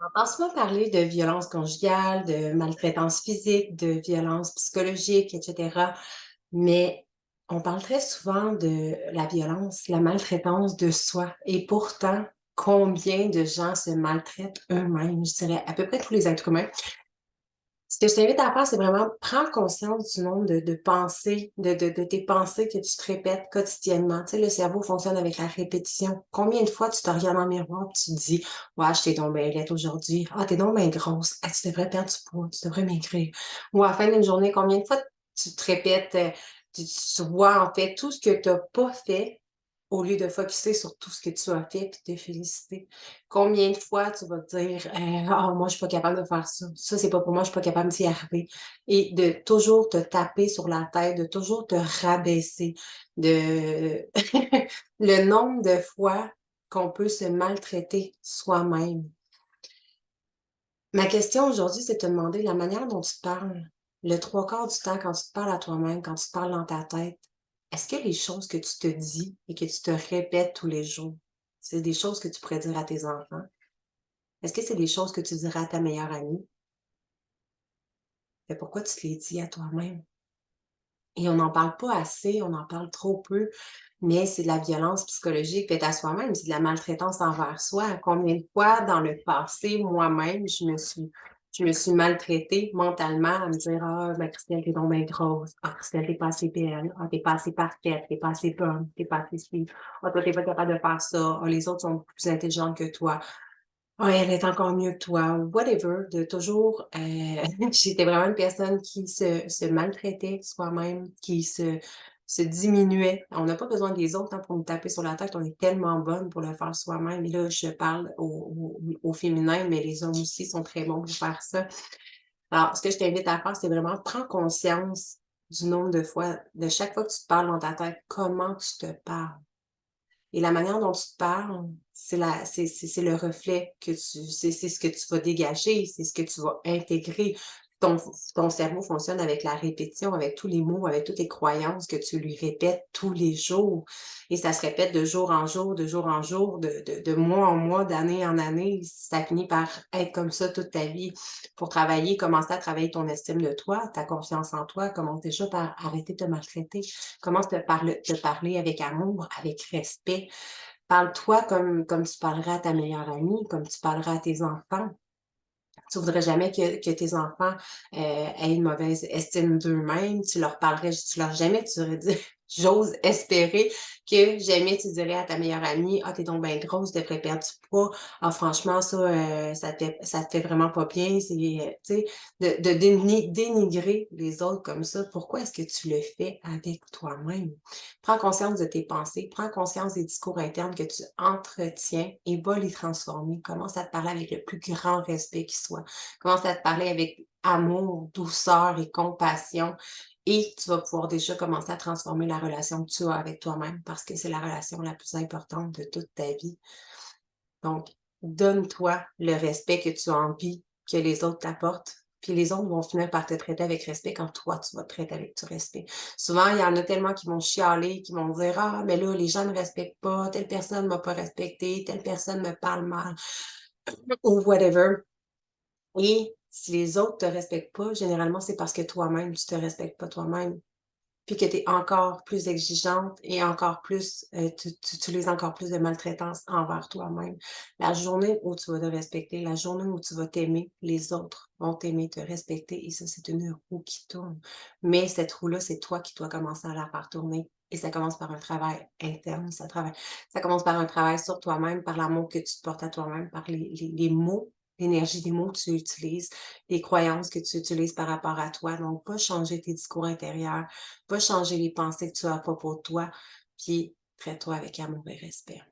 On entend souvent parler de violence conjugale, de maltraitance physique, de violence psychologique, et cetera. Mais on parle très souvent de la violence, la maltraitance de soi. Et pourtant, combien de gens se maltraitent eux-mêmes? Je dirais à peu près tous les êtres humains. Ce que je t'invite à faire, c'est vraiment prendre conscience du nombre de pensées, de tes pensées que tu te répètes quotidiennement. Tu sais, le cerveau fonctionne avec la répétition. Combien de fois tu te regardes dans le miroir et tu te dis: «Ouais, je t'ai donc bien laide aujourd'hui. Ah, t'es donc bien grosse. Ah, tu devrais perdre du poids, tu devrais maigrir». Ou à la fin d'une journée, combien de fois tu te répètes, tu vois, en fait, tout ce que tu as pas fait au lieu de focuser sur tout ce que tu as fait puis te féliciter. Combien de fois tu vas te dire: «Ah, moi, je suis pas capable de faire ça. Ça, c'est pas pour moi, je suis pas capable d'y arriver» et de toujours te taper sur la tête, de toujours te rabaisser, de le nombre de fois qu'on peut se maltraiter soi-même. Ma question aujourd'hui, c'est de te demander la manière dont tu te parles, le 3/4 du temps quand tu te parles à toi-même, quand tu te parles dans ta tête, est-ce que les choses que tu te dis et que tu te répètes tous les jours, c'est des choses que tu pourrais dire à tes enfants? Est-ce que c'est des choses que tu dirais à ta meilleure amie? Mais pourquoi tu te les dis à toi-même? Et on n'en parle pas assez, on en parle trop peu, mais c'est de la violence psychologique faite à soi-même, c'est de la maltraitance envers soi. Combien de fois dans le passé, moi-même, je me suis maltraitée mentalement à me dire: «Ah, ben, Christelle, t'es donc bien grosse. Ah, Christelle, t'es pas assez belle. Ah, t'es pas assez parfaite. T'es pas assez bonne. T'es pas assez ci. Ah, toi, t'es pas capable de faire ça. Ah, les autres sont beaucoup plus intelligentes que toi. Ah, elle est encore mieux que toi», whatever, de toujours, j'étais vraiment une personne qui se maltraitait soi-même, qui se diminuait. On n'a pas besoin des autres, hein, pour nous taper sur la tête, on est tellement bonne pour le faire soi-même et là, je parle au féminin, mais les hommes aussi sont très bons pour faire ça. Alors, ce que je t'invite à faire, c'est vraiment prendre conscience du nombre de fois, de chaque fois que tu te parles dans ta tête, comment tu te parles. Et la manière dont tu te parles, c'est le reflet que c'est ce que tu vas dégager, c'est ce que tu vas intégrer. Ton ton cerveau fonctionne avec la répétition, avec tous les mots, avec toutes les croyances que tu lui répètes tous les jours et ça se répète de jour en jour, de jour en jour, de mois en mois, d'année en année. Ça finit par être comme ça toute ta vie. Pour travailler, commencer à travailler ton estime de toi, ta confiance en toi, commence déjà par arrêter de te maltraiter. Commence te parler avec amour, avec respect. Parle-toi comme tu parlerais à ta meilleure amie, comme tu parlerais à tes enfants. Tu voudrais jamais que tes enfants, aient une mauvaise estime d'eux-mêmes. Tu leur jamais tu leur dis j'ose espérer que jamais tu dirais à ta meilleure amie: «Ah, t'es donc bien grosse, tu devrais perdre du poids. Ah, franchement, ça, ça te fait vraiment pas bien». C'est, tu sais, de dénigrer les autres comme ça. Pourquoi est-ce que tu le fais avec toi-même? Prends conscience de tes pensées, prends conscience des discours internes que tu entretiens et va les transformer. Commence à te parler avec le plus grand respect qui soit. Commence à te parler avec amour, douceur et compassion et tu vas pouvoir déjà commencer à transformer la relation que tu as avec toi-même parce que c'est la relation la plus importante de toute ta vie. Donc, donne-toi le respect que tu as envie que les autres t'apportent, puis les autres vont finir par te traiter avec respect quand toi, tu vas te traiter avec du respect. Souvent, il y en a tellement qui vont chialer, qui vont dire: «Ah, mais là, les gens ne me respectent pas, telle personne ne m'a pas respecté, telle personne me parle mal» ou whatever. Et si les autres te respectent pas, généralement, c'est parce que toi-même, tu te respectes pas toi-même. Puis que tu es encore plus exigeante et encore plus, tu utilises encore plus de maltraitance envers toi-même. La journée où tu vas te respecter, la journée où tu vas t'aimer, les autres vont t'aimer, te respecter et ça, c'est une roue qui tourne. Mais cette roue-là, c'est toi qui dois commencer à la faire tourner et ça commence par un travail interne, ça commence par un travail sur toi-même, par l'amour que tu te portes à toi-même, par les mots, l'énergie des mots que tu utilises, les croyances que tu utilises par rapport à toi. Donc, va changer tes discours intérieurs, va changer les pensées que tu as à propos de toi, puis traite-toi avec amour et respect.